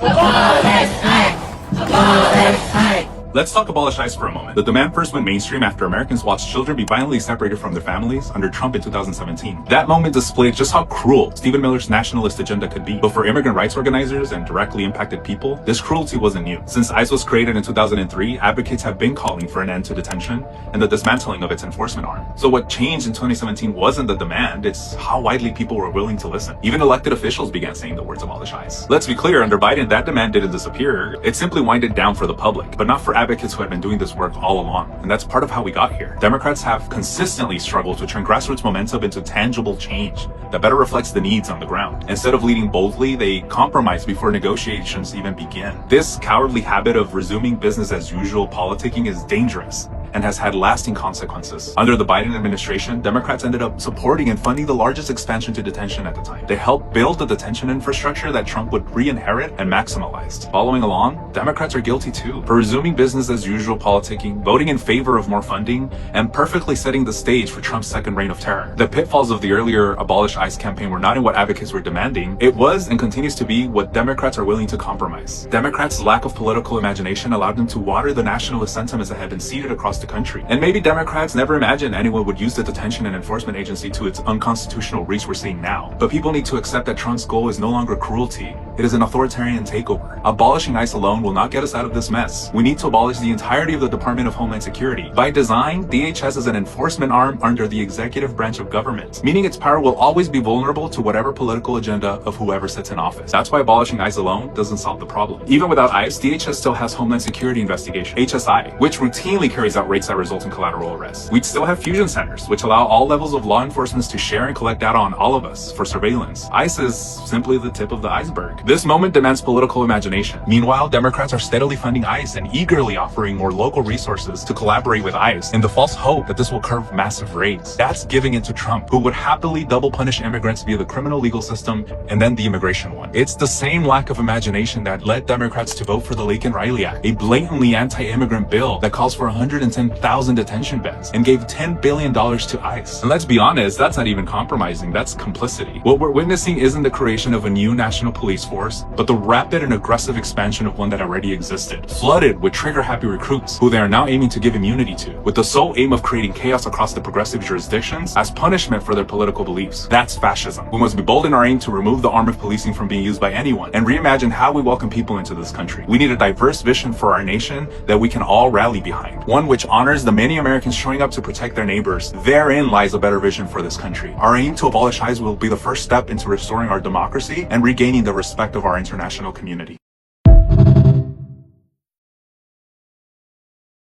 Abolish ICE! Abolish ICE! Let's talk abolish ICE for a moment. The demand first went mainstream after Americans watched children be violently separated from their families under Trump in 2017. That moment displayed just how cruel Stephen Miller's nationalist agenda could be. But for immigrant rights organizers and directly impacted people, this cruelty wasn't new. Since ICE was created in 2003, advocates have been calling for an end to detention and the dismantling of its enforcement arm. So what changed in 2017 wasn't the demand, it's how widely people were willing to listen. Even elected officials began saying the words abolish ICE. Let's be clear, under Biden, that demand didn't disappear. It simply winded down for the public, but not for advocates who had been doing this work all along. And that's part of how we got here. Democrats have consistently struggled to turn grassroots momentum into tangible change that better reflects the needs on the ground. Instead of leading boldly, they compromise before negotiations even begin. This cowardly habit of resuming business as usual politicking is dangerous and has had lasting consequences. Under the Biden administration, Democrats ended up supporting and funding the largest expansion to detention at the time. They helped build the detention infrastructure that Trump would re-inherit and maximalized. Following along, Democrats are guilty too for resuming business as usual politicking, voting in favor of more funding, and perfectly setting the stage for Trump's second reign of terror. The pitfalls of the earlier Abolish ICE campaign were not in what advocates were demanding. It was and continues to be what Democrats are willing to compromise. Democrats' lack of political imagination allowed them to water the nationalist sentiments that had been seeded across the country. And maybe Democrats never imagined anyone would use the detention and enforcement agency to its unconstitutional reach we're seeing now. But people need to accept that Trump's goal is no longer cruelty. It is an authoritarian takeover. Abolishing ICE alone will not get us out of this mess. We need to abolish the entirety of the Department of Homeland Security. By design, DHS is an enforcement arm under the executive branch of government, meaning its power will always be vulnerable to whatever political agenda of whoever sits in office. That's why abolishing ICE alone doesn't solve the problem. Even without ICE, DHS still has Homeland Security Investigation, HSI, which routinely carries out raids that result in collateral arrests. We'd still have fusion centers, which allow all levels of law enforcement to share and collect data on all of us for surveillance. ICE is simply the tip of the iceberg. This moment demands political imagination. Meanwhile, Democrats are steadily funding ICE and eagerly offering more local resources to collaborate with ICE in the false hope that this will curb massive raids. That's giving in to Trump, who would happily double punish immigrants via the criminal legal system and then the immigration one. It's the same lack of imagination that led Democrats to vote for the Laken-Riley Act, a blatantly anti-immigrant bill that calls for 110,000 detention beds and gave $10 billion to ICE. And let's be honest, that's not even compromising, that's complicity. What we're witnessing isn't the creation of a new national police force, but the rapid and aggressive expansion of one that already existed, flooded with trigger-happy recruits who they are now aiming to give immunity to, with the sole aim of creating chaos across the progressive jurisdictions as punishment for their political beliefs. That's fascism. We must be bold in our aim to remove the arm of policing from being used by anyone and reimagine how we welcome people into this country. We need a diverse vision for our nation that we can all rally behind, one which honors the many Americans showing up to protect their neighbors. Therein lies a better vision for this country. Our aim to abolish ICE will be the first step into restoring our democracy and regaining the respect of our international community.